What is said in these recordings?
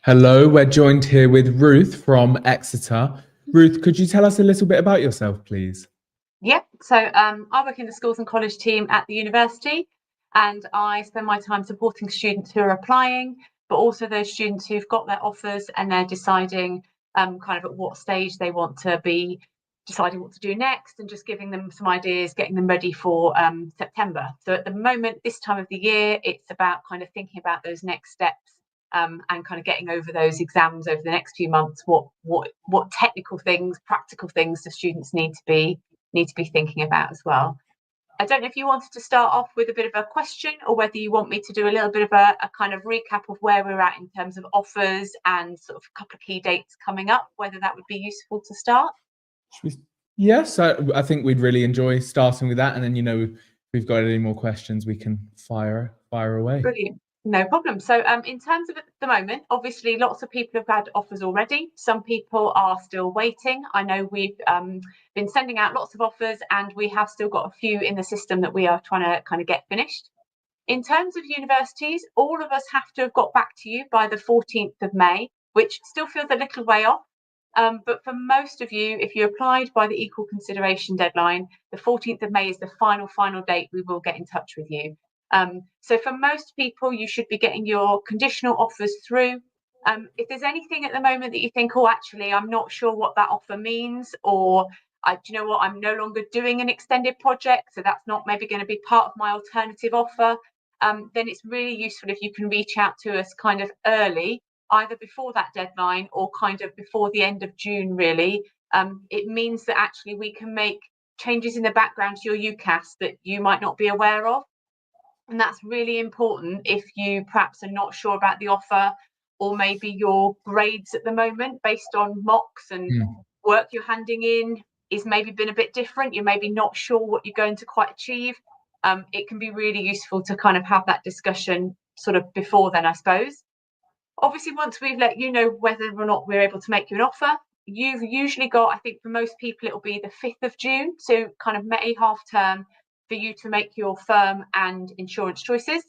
Hello, we're joined here with Ruth from Exeter. Ruth, could you tell us a little bit about yourself, please? Yeah, so I work in the schools and college team at the university, and I spend my time supporting students who are applying, but also those students who've got their offers and they're deciding kind of at what stage they want to be deciding what to do next, and just giving them some ideas, getting them ready for September. So at the moment, this time of the year, it's about kind of thinking about those next steps and kind of getting over those exams over the next few months. What technical things, practical things do students need to be thinking about as well. I don't know if you wanted to start off with a bit of a question, or whether you want me to do a little bit of a kind of recap of where we're at in terms of offers and sort of a couple of key dates coming up, whether that would be useful to start. Yes, I think we'd really enjoy starting with that, and then if we've got any more questions, we can fire away. Brilliant. No problem. So in terms of at the moment, obviously lots of people have had offers already. Some people are still waiting. I know we've been sending out lots of offers, and we have still got a few in the system that we are trying to kind of get finished. In terms of universities, all of us have to have got back to you by the 14th of May, which still feels a little way off. But for most of you, if you applied by the equal consideration deadline, the 14th of May is the final date we will get in touch with you. So for most people, you should be getting your conditional offers through. If there's anything at the moment that you think, oh, actually, I'm not sure what that offer means, or do you know what, I'm no longer doing an extended project, so that's not maybe going to be part of my alternative offer, then it's really useful if you can reach out to us kind of early, either before that deadline or kind of before the end of June, really. It means that actually we can make changes in the background to your UCAS that you might not be aware of. And that's really important if you perhaps are not sure about the offer, or maybe your grades at the moment based on mocks and work you're handing in is maybe been a bit different. You're maybe not sure what you're going to quite achieve. It can be really useful to kind of have that discussion sort of before then, I suppose. Obviously, once we've let you know whether or not we're able to make you an offer, you've usually got, I think for most people, it'll be the 5th of June, so kind of May half term, for you to make your firm and insurance choices.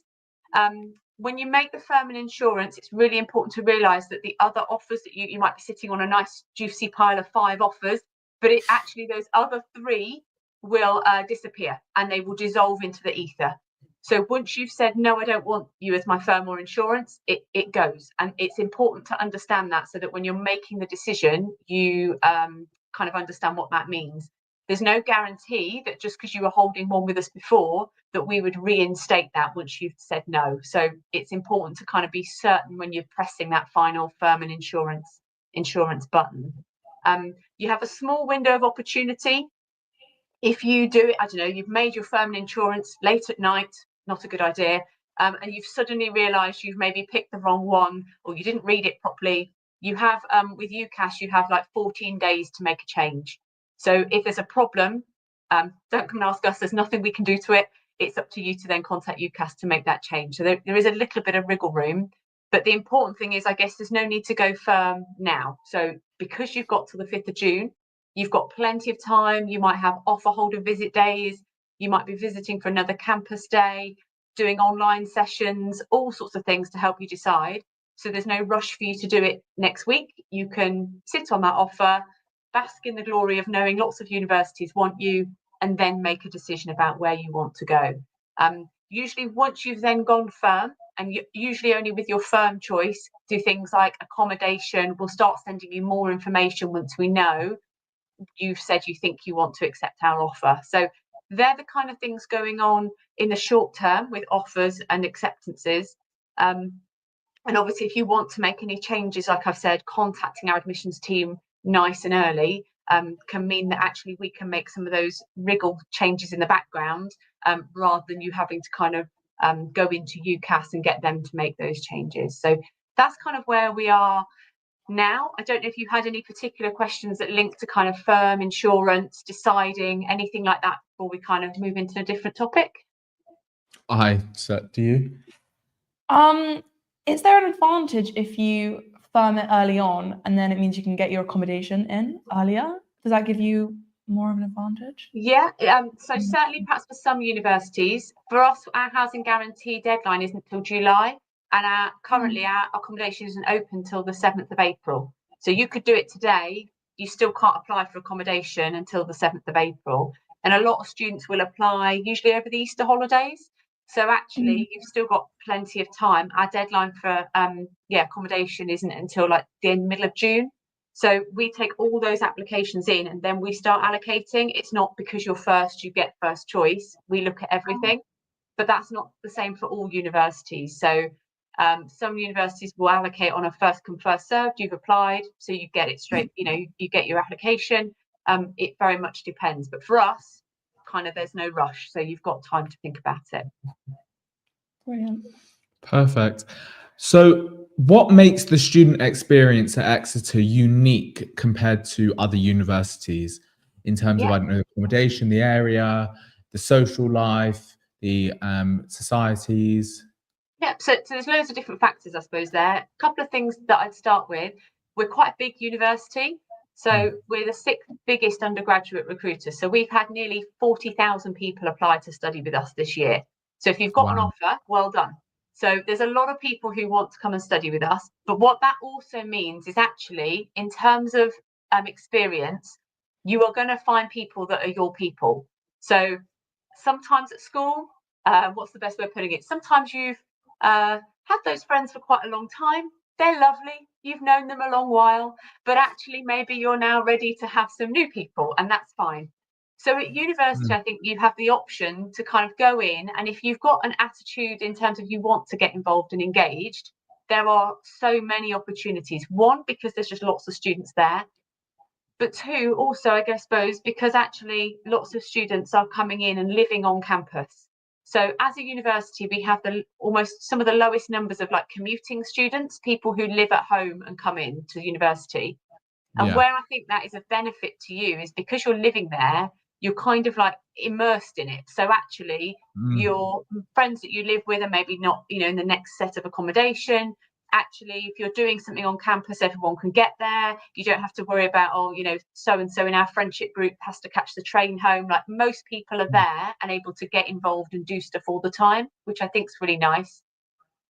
When you make the firm and insurance, it's really important to realise that the other offers that you might be sitting on a nice juicy pile of 5 offers, but actually those other 3 will disappear and they will dissolve into the ether. So once you've said, no, I don't want you as my firm or insurance, it goes. And it's important to understand that, so that when you're making the decision, you kind of understand what that means. There's no guarantee that just because you were holding one with us before, that we would reinstate that once you've said no. So it's important to kind of be certain when you're pressing that final firm and insurance button. You have a small window of opportunity. If you do it, I don't know, you've made your firm and insurance late at night, not a good idea, and you've suddenly realised you've maybe picked the wrong one, or you didn't read it properly. You have, with UCAS, you have like 14 days to make a change. So if there's a problem, don't come and ask us. There's nothing we can do to it. It's up to you to then contact UCAS to make that change. So there is a little bit of wriggle room. But the important thing is, I guess, there's no need to go firm now. So because you've got till the 5th of June, you've got plenty of time. You might have offer holder visit days. You might be visiting for another campus day, doing online sessions, all sorts of things to help you decide. So there's no rush for you to do it next week. You can sit on that offer, bask in the glory of knowing lots of universities want you, and then make a decision about where you want to go. Usually once you've then gone firm, and usually only with your firm choice, do things like accommodation. We'll start sending you more information once we know you've said you think you want to accept our offer. So they're the kind of things going on in the short term with offers and acceptances. And obviously, if you want to make any changes, like I've said, contacting our admissions team nice and early can mean that actually we can make some of those wriggle changes in the background, rather than you having to kind of go into UCAS and get them to make those changes. So that's kind of where we are now. I don't know if you had any particular questions that link to kind of firm insurance, deciding anything like that before we kind of move into a different topic. Do you? Is there an advantage if you firm it early on, and then it means you can get your accommodation in earlier? Does that give you more of an advantage? Yeah, so certainly perhaps for some universities. For us, our housing guarantee deadline isn't till July. And currently our accommodation isn't open till the 7th of April. So you could do it today, you still can't apply for accommodation until the 7th of April. And a lot of students will apply usually over the Easter holidays. So actually you've still got plenty of time. Our deadline for accommodation isn't until like the middle of June. So we take all those applications in and then we start allocating. It's not because you're first, you get first choice. We look at everything, but that's not the same for all universities. So some universities will allocate on a first come first served. You've applied, so you get it straight, you get your application. It very much depends, but for us, kind of there's no rush, so you've got time to think about it. Brilliant. Perfect. So what makes the student experience at Exeter unique compared to other universities in terms of, I don't know, accommodation, the area, the social life, the societies? Yeah, so there's loads of different factors, I suppose, there. A couple of things that I'd start with. We're quite a big university. So we're the 6th biggest undergraduate recruiter. So we've had nearly 40,000 people apply to study with us this year. So if you've got an offer, well done. So there's a lot of people who want to come and study with us. But what that also means is actually, in terms of experience, you are going to find people that are your people. So sometimes at school, what's the best way of putting it? Sometimes you've had those friends for quite a long time. They're lovely. You've known them a long while, but actually maybe you're now ready to have some new people, and that's fine. So at university, I think you have the option to kind of go in, and if you've got an attitude in terms of you want to get involved and engaged, there are so many opportunities. One, because there's just lots of students there. But two, also, I suppose, because actually lots of students are coming in and living on campus. So as a university, we have almost some of the lowest numbers of like commuting students, people who live at home and come in to university. And where I think that is a benefit to you is because you're living there, you're kind of like immersed in it. So actually your friends that you live with are maybe not, in the next set of accommodation. Actually, if you're doing something on campus, everyone can get there. You don't have to worry about, so-and-so in our friendship group has to catch the train home. Like most people are there and able to get involved and do stuff all the time, which I think is really nice.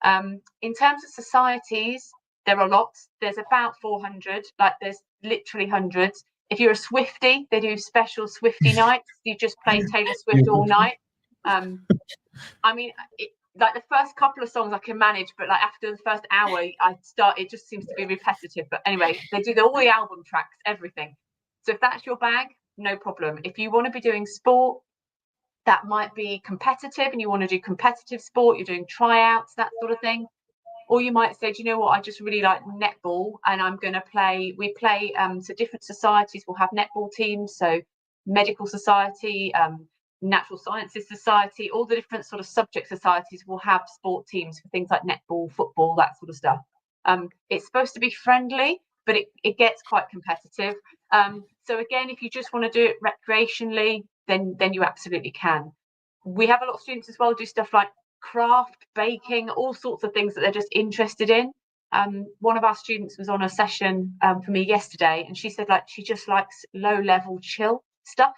In terms of societies, there are lots. There's about 400, like there's literally hundreds. If you're a Swiftie, they do special Swiftie nights. You just play Taylor Swift all night. Like the first couple of songs I can manage, but like after the first hour, it just seems to be repetitive. But anyway, they do all the album tracks, everything. So if that's your bag, no problem. If you want to be doing sport, that might be competitive and you want to do competitive sport, you're doing tryouts, that sort of thing. Or you might say, do you know what, I just really like netball and I'm going to play, so different societies will have netball teams. So medical society, natural sciences society, all the different sort of subject societies will have sport teams for things like netball, football, that sort of stuff. It's supposed to be friendly, but it gets quite competitive. So again, if you just want to do it recreationally, then you absolutely can. We have a lot of students as well do stuff like craft, baking, all sorts of things that they're just interested in. One of our students was on a session for me yesterday, and she said like she just likes low-level chill stuff,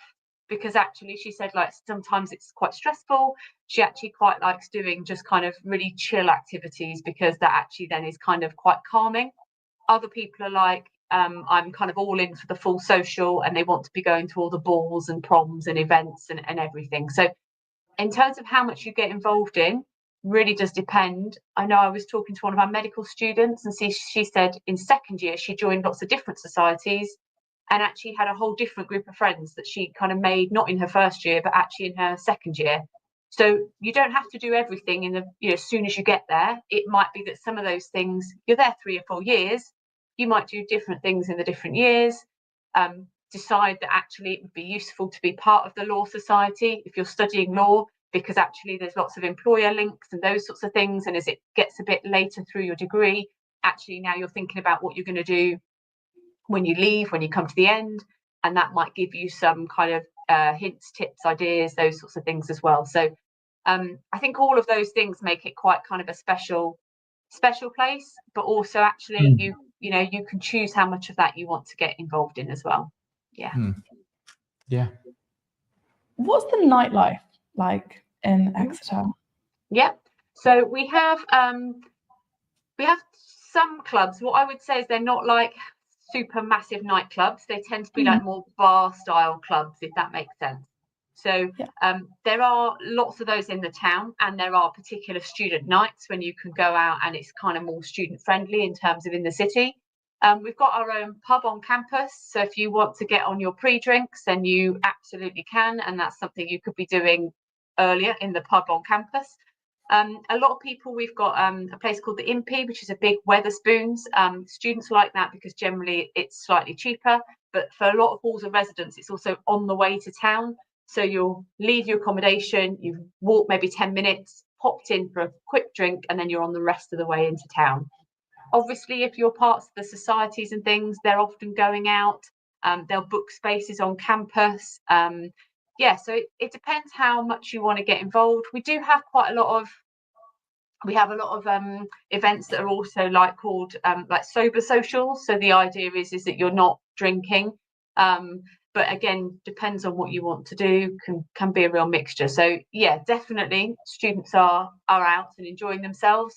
because actually she said like sometimes it's quite stressful. She actually quite likes doing just kind of really chill activities because that actually then is kind of quite calming. Other people are like, I'm kind of all in for the full social, and they want to be going to all the balls and proms and events and everything. So in terms of how much you get involved in, really does depend. I know I was talking to one of our medical students, and she said in second year she joined lots of different societies and actually had a whole different group of friends that she kind of made, not in her first year, but actually in her second year. So you don't have to do everything in as soon as you get there. It might be that some of those things, you're there 3 or 4 years, you might do different things in the different years. Decide that actually it would be useful to be part of the law society if you're studying law, because actually there's lots of employer links and those sorts of things. And as it gets a bit later through your degree, actually now you're thinking about what you're going to do when you leave, when you come to the end, and that might give you some kind of hints, tips, ideas, those sorts of things as well. So I think all of those things make it quite kind of a special place, but also actually you can choose how much of that you want to get involved in as well. Yeah. What's the nightlife like in Exeter? Yeah. So we have We have some clubs. What I would say is they're not like super massive nightclubs. They tend to be like more bar style clubs, if that makes sense. So there are lots of those in the town, and there are particular student nights when you can go out and it's kind of more student friendly in terms of in the city. We've got our own pub on campus, so if you want to get on your pre-drinks, then you absolutely can, and that's something you could be doing earlier in the pub on campus. A lot of people, we've got a place called the Impy, which is a big Weatherspoons. Students like that because generally it's slightly cheaper, but for a lot of halls of residence, it's also on the way to town. So you'll leave your accommodation, you've walked maybe 10 minutes, popped in for a quick drink, and then you're on the rest of the way into town. Obviously, if you're parts of the societies and things, they're often going out. They'll book spaces on campus. So it depends how much you want to get involved. We have a lot of events that are also called like sober socials. So the idea is that you're not drinking. But again, depends on what you want to do, can be a real mixture. So yeah, definitely students are out and enjoying themselves.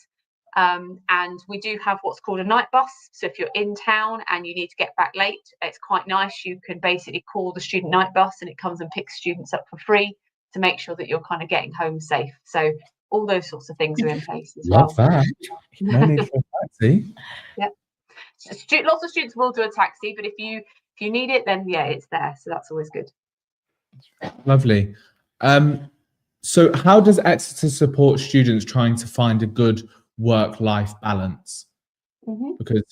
And we do have what's called a night bus. So if you're in town and you need to get back late, it's quite nice. You can basically call the student night bus and it comes and picks students up for free to make sure that you're kind of getting home safe. So all those sorts of things are in place as well. Love that. No need for a taxi. Yeah. Lots of students will do a taxi, but if you need it, then yeah, it's there. So that's always good. Lovely. So how does Exeter support students trying to find a good work-life balance? Because,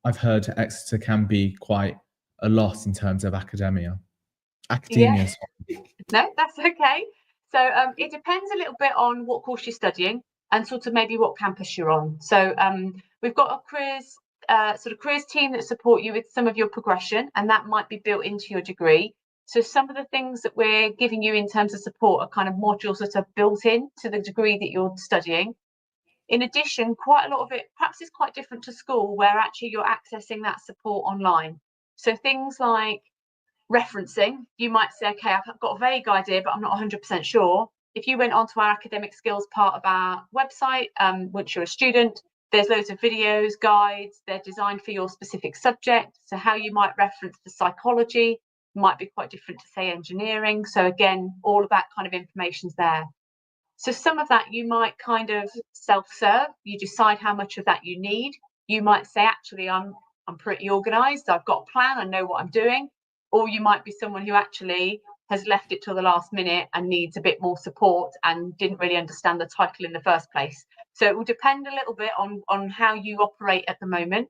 I've heard Exeter can be quite a lot in terms of academia. Yeah. No, that's okay. So it depends a little bit on what course you're studying and sort of maybe what campus you're on. So we've got a careers team that support you with some of your progression, and that might be built into your degree. So some of the things that we're giving you in terms of support are kind of modules that are built in to the degree that you're studying. In addition, quite a lot of it perhaps is quite different to school, where actually you're accessing that support online. So things like referencing, you might say, okay, I've got a vague idea, but I'm not 100% sure. If you went onto our academic skills part of our website, once you're a student, there's loads of videos, guides, they're designed for your specific subject. So how you might reference the psychology might be quite different to, say, engineering. So again, all of that kind of information's there. So some of that you might kind of self-serve. You decide how much of that you need. You might say, actually, I'm pretty organized. I've got a plan. I know what I'm doing. Or you might be someone who actually has left it till the last minute and needs a bit more support and didn't really understand the title in the first place. So it will depend a little bit on how you operate at the moment.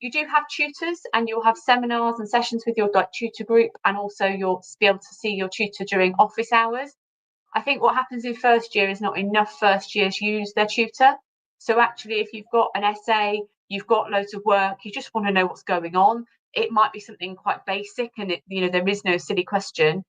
You do have tutors, and you'll have seminars and sessions with your tutor group, and also you'll be able to see your tutor during office hours. I think what happens in first year is not enough first years use their tutor. So actually, if you've got an essay, you've got loads of work, you just want to know what's going on, it might be something quite basic, and there is no silly question.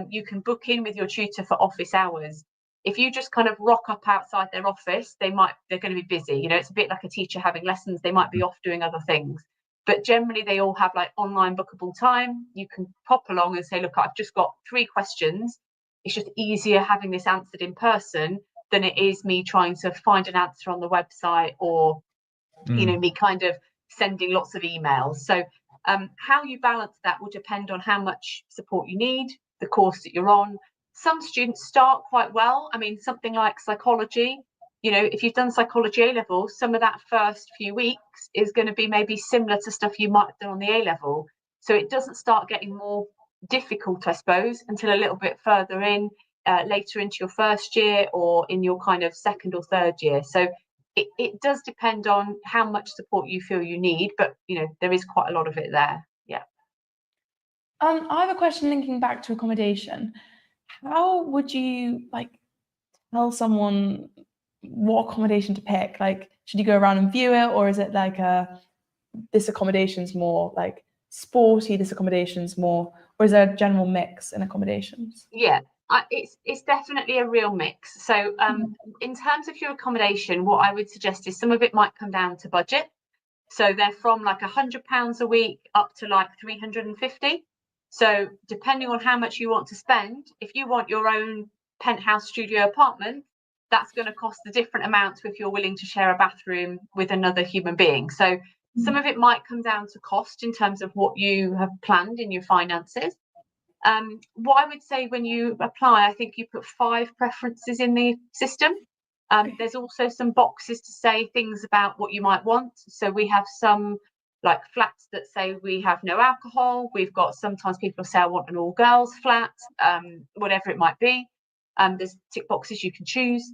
You can book in with your tutor for office hours. If you just kind of rock up outside their office, they're going to be busy. It's a bit like a teacher having lessons. They might be off doing other things. But generally, they all have like online bookable time. You can pop along and say, look, I've just got 3 questions. It's just easier having this answered in person than it is me trying to find an answer on the website, or me kind of sending lots of emails. So how you balance that will depend on how much support you need, the course that you're on. Some students start quite well. I mean, something like psychology, if you've done psychology A level, some of that first few weeks is going to be maybe similar to stuff you might have done on the A level. So it doesn't start getting more difficult, I suppose, until a little bit further in, later into your first year or in your kind of second or third year. So it does depend on how much support you feel you need, but there is quite a lot of it there. Yeah. I have a question linking back to accommodation. How would you tell someone what accommodation to pick? Should you go around and view it, or is it this accommodation's more sporty, this accommodation's more, or is there a general mix in accommodations? Yeah, it's definitely a real mix. So in terms of your accommodation, what I would suggest is some of it might come down to budget. So they're from £100 a week up to £350. So depending on how much you want to spend, if you want your own penthouse studio apartment, that's going to cost a different amount if you're willing to share a bathroom with another human being. So some of it might come down to cost in terms of what you have planned in your finances. What I would say when you apply, I think you put 5 preferences in the system. There's also some boxes to say things about what you might want. So we have some like flats that say we have no alcohol. We've got sometimes people say I want an all girls flat, whatever it might be. There's tick boxes you can choose.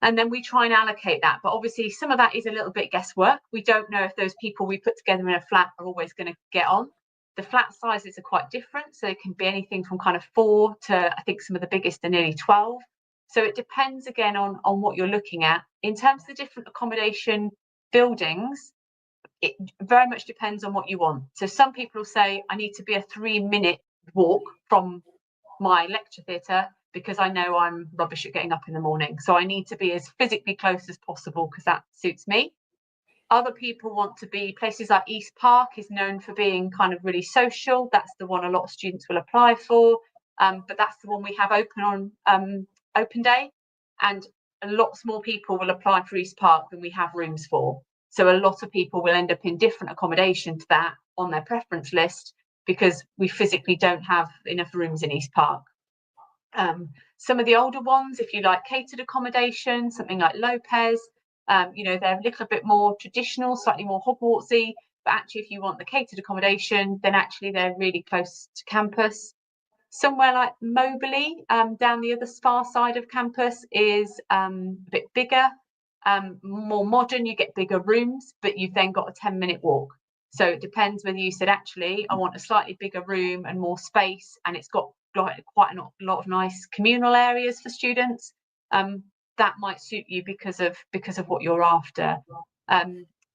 And then we try and allocate that. But obviously some of that is a little bit guesswork. We don't know if those people we put together in a flat are always going to get on. The flat sizes are quite different. So it can be anything from kind of 4 to I think some of the biggest are nearly 12. So it depends again on what you're looking at. In terms of the different accommodation buildings, it very much depends on what you want. So some people say I need to be a 3-minute walk from my lecture theatre because I know I'm rubbish at getting up in the morning. So I need to be as physically close as possible because that suits me. Other people want to be places like East Park is known for being kind of really social. That's the one a lot of students will apply for. But that's the one we have open on open day. And lots more people will apply for East Park than we have rooms for. So a lot of people will end up in different accommodation to that on their preference list because we physically don't have enough rooms in East Park. Some of the older ones, if you like catered accommodation, something like Lopez, they're a little bit more traditional, slightly more Hogwartsy, but actually if you want the catered accommodation, then actually they're really close to campus. Somewhere like Moberly, down the other far side of campus, is a bit bigger, more modern. You get bigger rooms, but you've then got a 10-minute walk. So it depends whether you said, actually, I want a slightly bigger room and more space, and it's got quite a lot of nice communal areas for students. That might suit you because of what you're after.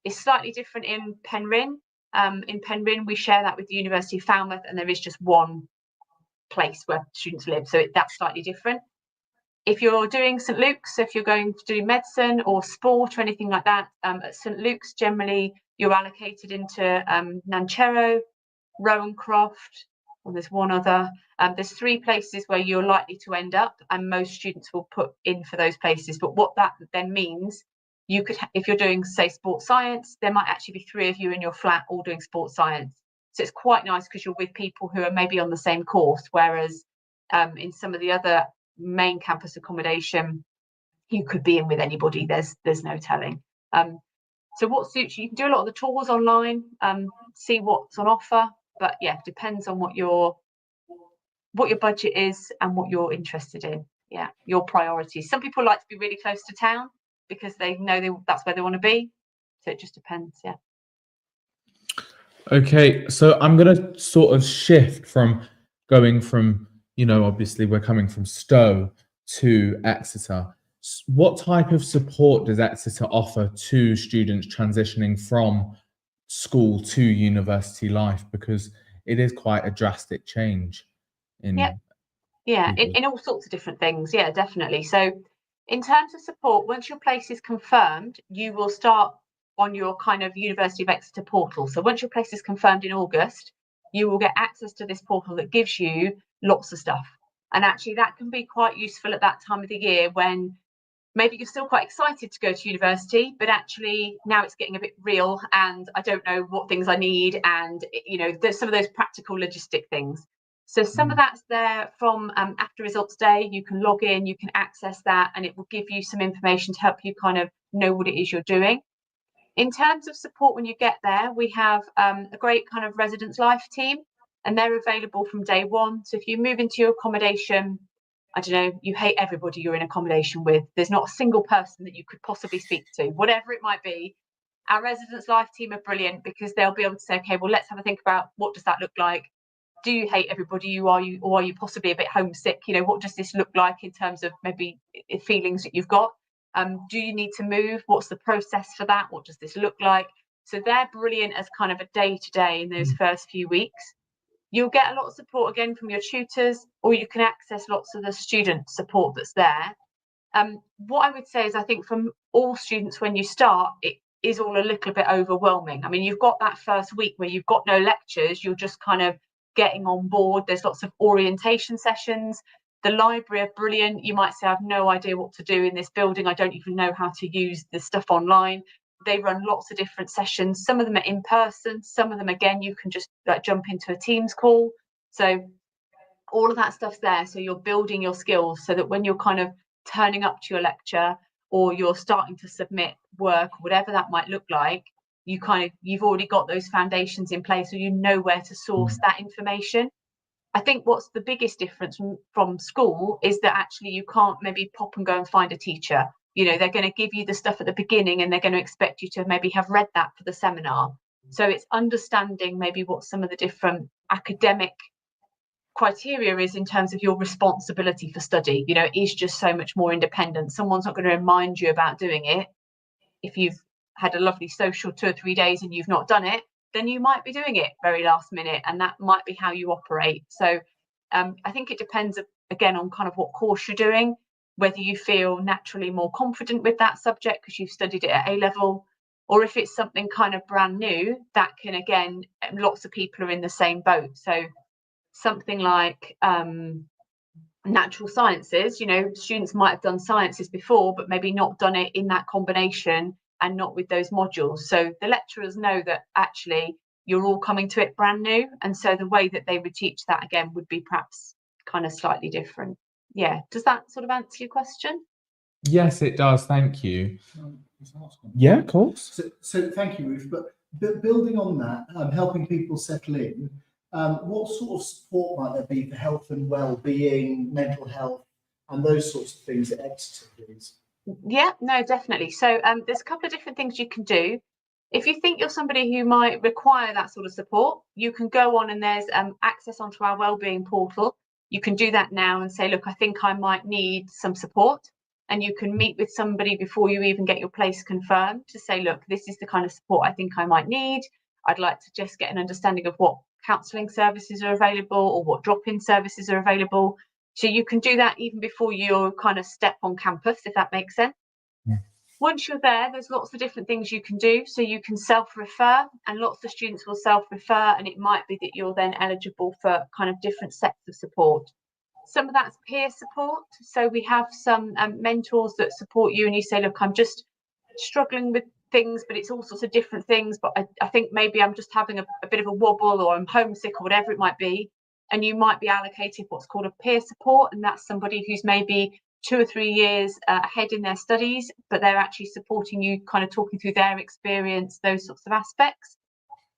It's slightly different in Penryn. In Penryn, we share that with the University of Falmouth, and there is just one place where students live, so that's slightly different. If you're doing St Luke's, so if you're going to do medicine or sport or anything like that, at St Luke's generally you're allocated into Nancherrow, Rowancroft, and there's one other. There's 3 places where you're likely to end up, and most students will put in for those places. But what that then means, you could, if you're doing say sports science, there might actually be 3 of you in your flat all doing sports science. So it's quite nice because you're with people who are maybe on the same course, whereas in some of the other main campus accommodation, you could be in with anybody. There's no telling. So what suits you? You can do a lot of the tours online, see what's on offer. But yeah, depends on what your budget is and what you're interested in. Yeah, your priorities. Some people like to be really close to town because they know that's where they want to be. So it just depends. Yeah. Okay, so I'm going to sort of shift from going from, obviously we're coming from Stowe to Exeter. What type of support does Exeter offer to students transitioning from school to university life? Because it is quite a drastic change in in all sorts of different things. Yeah, definitely. So in terms of support, once your place is confirmed, you will start on your kind of University of Exeter portal. So once your place is confirmed in August, you will get access to this portal that gives you lots of stuff. And actually that can be quite useful at that time of the year when maybe you're still quite excited to go to university, but actually now it's getting a bit real and I don't know what things I need. And, there's some of those practical logistic things. So some of that's there from after results day. You can log in, you can access that, and it will give you some information to help you kind of know what it is you're doing. In terms of support when you get there, we have a great kind of residence life team, and they're available from day one. So if you move into your accommodation, I don't know, you hate everybody you're in accommodation with, there's not a single person that you could possibly speak to, whatever it might be. Our residence life team are brilliant because they'll be able to say, okay, well, let's have a think about what does that look like? Do you hate everybody? Or are you possibly a bit homesick? What does this look like in terms of maybe feelings that you've got? Do you need to move? What's the process for that? What does this look like? So they're brilliant as kind of a day-to-day in those first few weeks. You'll get a lot of support again from your tutors, or you can access lots of the student support that's there. What I would say is I think from all students when you start, it is all a little bit overwhelming. I mean, you've got that first week where you've got no lectures, you're just kind of getting on board. There's lots of orientation sessions. The library are brilliant. You might say, I have no idea what to do in this building. I don't even know how to use the stuff online. They run lots of different sessions. Some of them are in person. Some of them, again, you can just like jump into a Teams call. So all of that stuff's there. So you're building your skills so that when you're kind of turning up to your lecture or you're starting to submit work, whatever that might look like, you've already got those foundations in place, so you know where to source that information. I think what's the biggest difference from school is that actually you can't maybe pop and go and find a teacher. You know, they're going to give you the stuff at the beginning and they're going to expect you to maybe have read that for the seminar. So it's understanding maybe what some of the different academic criteria is in terms of your responsibility for study. You know, it is just so much more independent. Someone's not going to remind you about doing it. If you've had a lovely social 2 or 3 days and you've not done it, then you might be doing it very last minute, and that might be how you operate. So I think it depends again on kind of what course you're doing, whether you feel naturally more confident with that subject because you've studied it at A level, or if it's something kind of brand new that can, again, lots of people are in the same boat. So something like natural sciences, you know, students might have done sciences before but maybe not done it in that combination and not with those modules. So the lecturers know that actually you're all coming to it brand new, and so the way that they would teach that again would be perhaps kind of slightly different. Yeah, does that sort of answer your question? Yes, it does. Thank you. Yeah, of course. So thank you, Ruth. But building on that, helping people settle in, what sort of support might there be for health and well-being, mental health, and those sorts of things at Exeter, please? Yeah, no, definitely. So there's a couple of different things you can do. If you think you're somebody who might require that sort of support, you can go on and there's access onto our wellbeing portal. You can do that now and say, look, I think I might need some support. And you can meet with somebody before you even get your place confirmed to say, look, this is the kind of support I think I might need. I'd like to just get an understanding of what counselling services are available or what drop-in services are available. So you can do that even before you kind of step on campus, if that makes sense. Yeah. Once you're there, there's lots of different things you can do. So you can self-refer, and lots of students will self-refer, and it might be that you're then eligible for kind of different sets of support. Some of that's peer support. So we have some mentors that support you, and you say, look, I'm just struggling with things, but it's all sorts of different things. But I think maybe I'm just having a bit of a wobble, or I'm homesick, or whatever it might be. And you might be allocated what's called a peer support, and that's somebody who's maybe 2 or 3 years ahead in their studies, but they're actually supporting you, kind of talking through their experience, those sorts of aspects.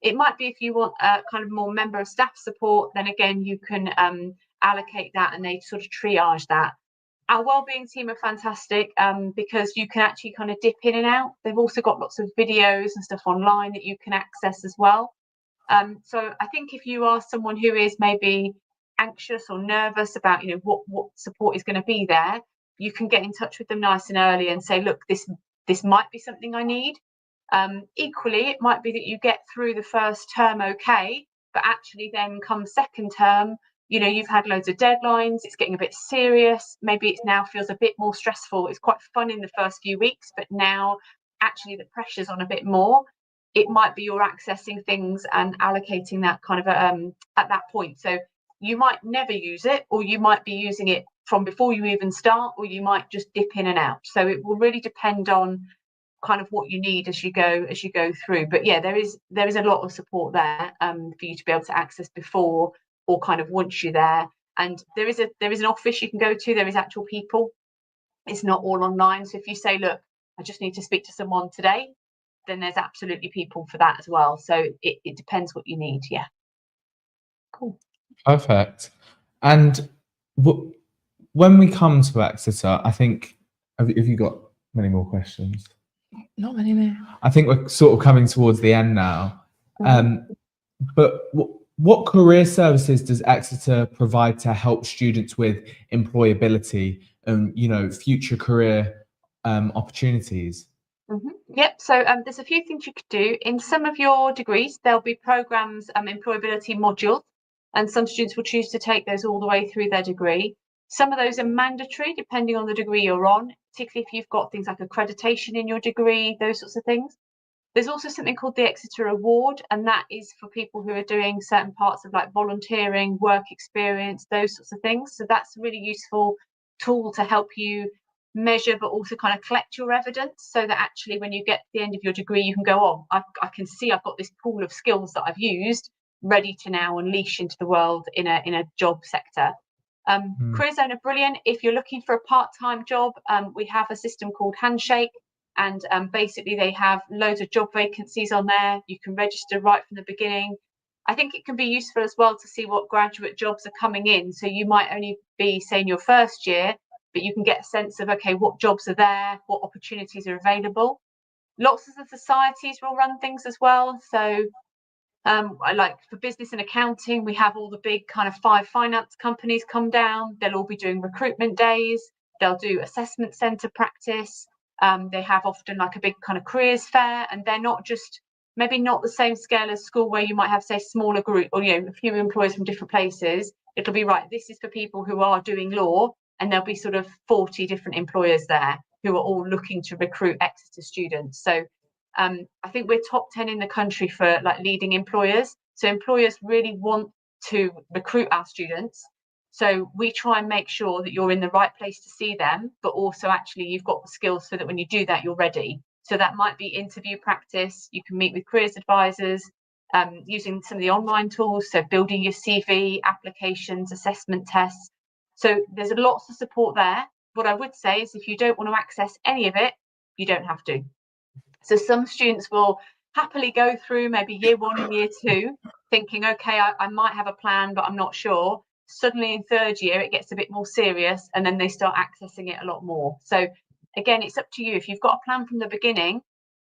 It might be if you want kind of more member of staff support, then again you can allocate that and they sort of triage that. Our wellbeing team are fantastic because you can actually kind of dip in and out. They've also got lots of videos and stuff online that you can access as well. So I think if you are someone who is maybe anxious or nervous about, you know, what support is going to be there, you can get in touch with them nice and early and say, look, this might be something I need. Equally, it might be that you get through the first term okay, but actually then come second term, you know, you've had loads of deadlines, it's getting a bit serious, maybe it now feels a bit more stressful. It's quite fun in the first few weeks, but now actually the pressure's on a bit more. It might be you're accessing things and allocating that kind of at that point. So you might never use it, or you might be using it from before you even start, or you might just dip in and out. So it will really depend on kind of what you need as you go through. But yeah, there is a lot of support there for you to be able to access before or kind of once you're there. And there is an office you can go to. There is actual people. It's not all online. So if you say, look, I just need to speak to someone today, then there's absolutely people for that as well. So it depends what you need. Yeah. Cool. Perfect. And when we come to Exeter, I think, have you got many more questions? Not many more. I think we're sort of coming towards the end now. But what career services does Exeter provide to help students with employability and, you know, future career opportunities? Yep. So there's a few things you could do. In some of your degrees, there'll be programs, employability modules, and some students will choose to take those all the way through their degree. Some of those are mandatory, depending on the degree you're on, particularly if you've got things like accreditation in your degree, those sorts of things. There's also something called the Exeter Award, and that is for people who are doing certain parts of like volunteering, work experience, those sorts of things. So that's a really useful tool to help you measure, but also kind of collect your evidence, so that actually when you get to the end of your degree, you can go, oh, I can see I've got this pool of skills that I've used, ready to now unleash into the world in a job sector. Career Zone are brilliant. If you're looking for a part-time job, we have a system called Handshake, and basically they have loads of job vacancies on there. You can register right from the beginning. I think it can be useful as well to see what graduate jobs are coming in. So you might only be, say, in your first year, but you can get a sense of, okay, what jobs are there, what opportunities are available. Lots of the societies will run things as well. So like for business and accounting, we have all the big kind of 5 finance companies come down. They'll all be doing recruitment days. They'll do assessment centre practice. They have often like a big kind of careers fair, and they're not just, maybe not the same scale as school where you might have, say, smaller group or, you know, a few employers from different places. It'll be right, this is for people who are doing law, and there'll be sort of 40 different employers there who are all looking to recruit Exeter students. So I think we're top 10 in the country for like leading employers. So employers really want to recruit our students. So we try and make sure that you're in the right place to see them, but also actually you've got the skills so that when you do that, you're ready. So that might be interview practice. You can meet with careers advisors, using some of the online tools. So building your CV, applications, assessment tests. So there's lots of support there. What I would say is if you don't want to access any of it, you don't have to. So some students will happily go through maybe year 1 and year 2, thinking, okay, I might have a plan, but I'm not sure. Suddenly in 3rd year, it gets a bit more serious, and then they start accessing it a lot more. So again, it's up to you. If you've got a plan from the beginning,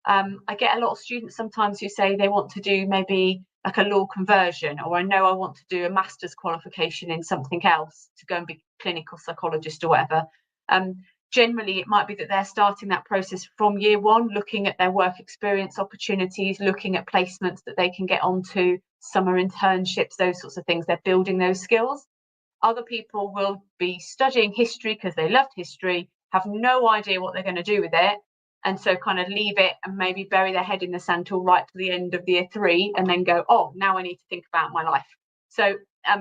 I get a lot of students sometimes who say they want to do maybe like a law conversion, or I know I want to do a master's qualification in something else to go and be clinical psychologist or whatever. Generally, it might be that they're starting that process from year 1, looking at their work experience opportunities, looking at placements that they can get onto, summer internships, those sorts of things. They're building those skills. Other people will be studying history because they loved history, have no idea what they're going to do with it, and so kind of leave it and maybe bury their head in the sand till right to the end of year 3, and then go, oh, now I need to think about my life. So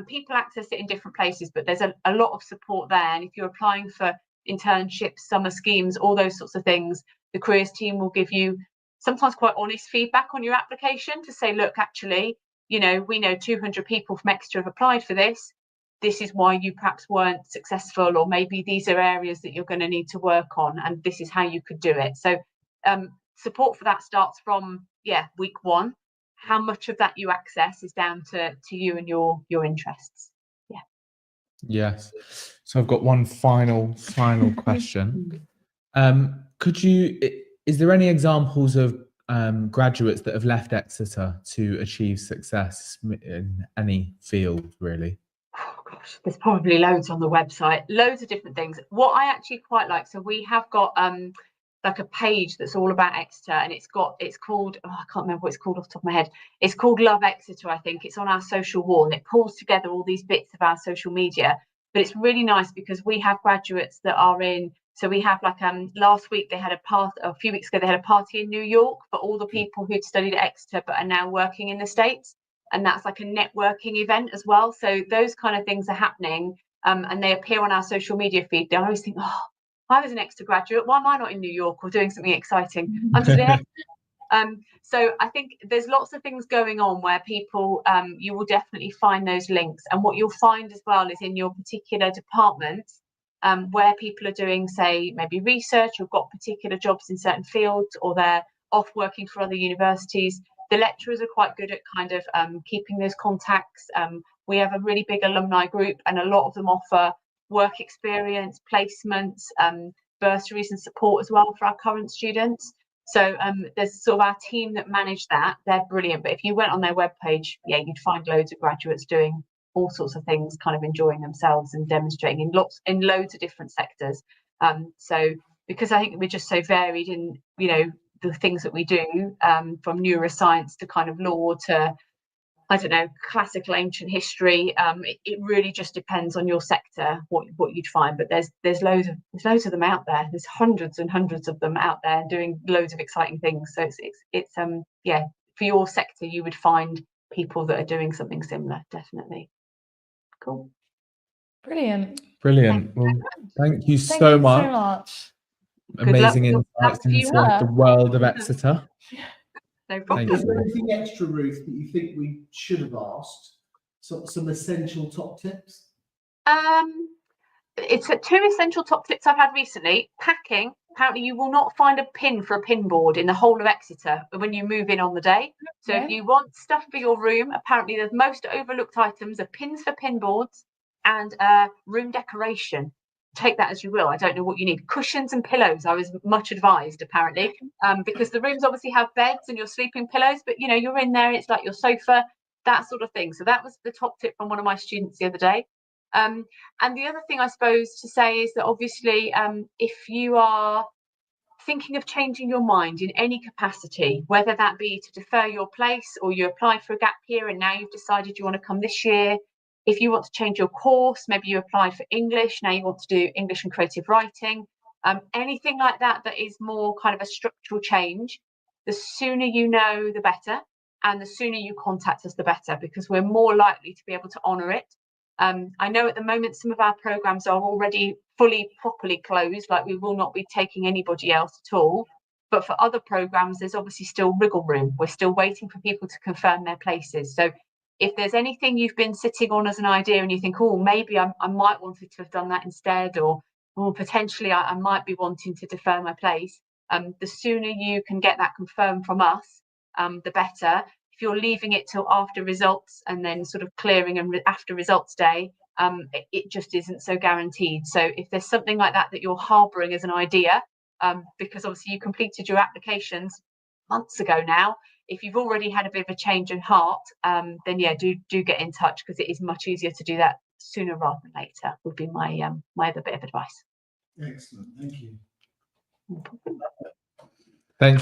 people access it in different places, but there's a lot of support there. And if you're applying for internships, summer schemes, all those sorts of things, the careers team will give you sometimes quite honest feedback on your application to say, look, actually, you know, we know 200 people from Exeter have applied for this. This is why you perhaps weren't successful, or maybe these are areas that you're going to need to work on, and this is how you could do it. So support for that starts from week 1. How much of that you access is down to you and your interests. Yes. So I've got one final question. Is there any examples of graduates that have left Exeter to achieve success in any field, really? Oh gosh, there's probably loads on the website, loads of different things. What I actually quite like, so we have got like a page that's all about Exeter, and it's called, I can't remember what it's called off the top of my head. It's called Love Exeter, I think. It's on our social wall, and it pulls together all these bits of our social media. But it's really nice because we have graduates that are in. So we have like last week they had a few weeks ago they had a party in New York for all the people who'd studied at Exeter but are now working in the States, and that's like a networking event as well. So those kind of things are happening, and they appear on our social media feed. I always think, oh, I was an Exeter graduate. Why am I not in New York or doing something exciting? I'm just in Exeter. So I think there's lots of things going on where people, you will definitely find those links. And what you'll find as well is in your particular departments, where people are doing, say, maybe research or got particular jobs in certain fields, or they're off working for other universities. The lecturers are quite good at kind of keeping those contacts. We have a really big alumni group, and a lot of them offer work experience, placements, bursaries and support as well for our current students. So there's sort of our team that manage that. They're brilliant. But if you went on their webpage, you'd find loads of graduates doing all sorts of things, kind of enjoying themselves and demonstrating in loads of different sectors. So because I think we're just so varied in, you know, the things that we do, from neuroscience to kind of law to I don't know, classical ancient history. It really just depends on your sector what you'd find. But there's loads of them out there. There's hundreds and hundreds of them out there doing loads of exciting things. So it's yeah, for your sector you would find people that are doing something similar, definitely. Cool. Brilliant. Brilliant. Well, thank you Thank so you much. so much. Amazing Good luck insights with your into work. the world of Exeter. No Thank problem. Is there you. anything extra, Ruth, that you think we should have asked? Some essential top tips? It's two essential top tips I've had recently. Packing. Apparently, you will not find a pin for a pin board in the whole of Exeter when you move in on the day. So if you want stuff for your room, apparently the most overlooked items are pins for pin boards and room decoration. Take that as you will. I don't know what you need. Cushions and pillows, I was much advised, apparently, because the rooms obviously have beds and your sleeping pillows, but you know, you're in there, it's like your sofa, that sort of thing. So that was the top tip from one of my students the other day. And the other thing I suppose to say is that obviously if you are thinking of changing your mind in any capacity, whether that be to defer your place or you applied for a gap year and now you've decided you want to come this year, if you want to change your course, maybe you applied for English, now you want to do English and creative writing, anything like that that is more kind of a structural change, the sooner you know, the better. And the sooner you contact us, the better, because we're more likely to be able to honour it. I know at the moment some of our programmes are already properly closed, like we will not be taking anybody else at all. But for other programmes, there's obviously still wriggle room. We're still waiting for people to confirm their places. So if there's anything you've been sitting on as an idea and you think, oh, maybe I might wanted to have done that instead, or potentially I might be wanting to defer my place, the sooner you can get that confirmed from us, the better. If you're leaving it till after results and then sort of clearing and after results day, it just isn't so guaranteed. So if there's something like that that you're harbouring as an idea, because obviously you completed your applications months ago now, if you've already had a bit of a change in heart, then yeah, do get in touch, because it is much easier to do that sooner rather than later, would be my other bit of advice. Excellent, thank you. No problem. Thank you.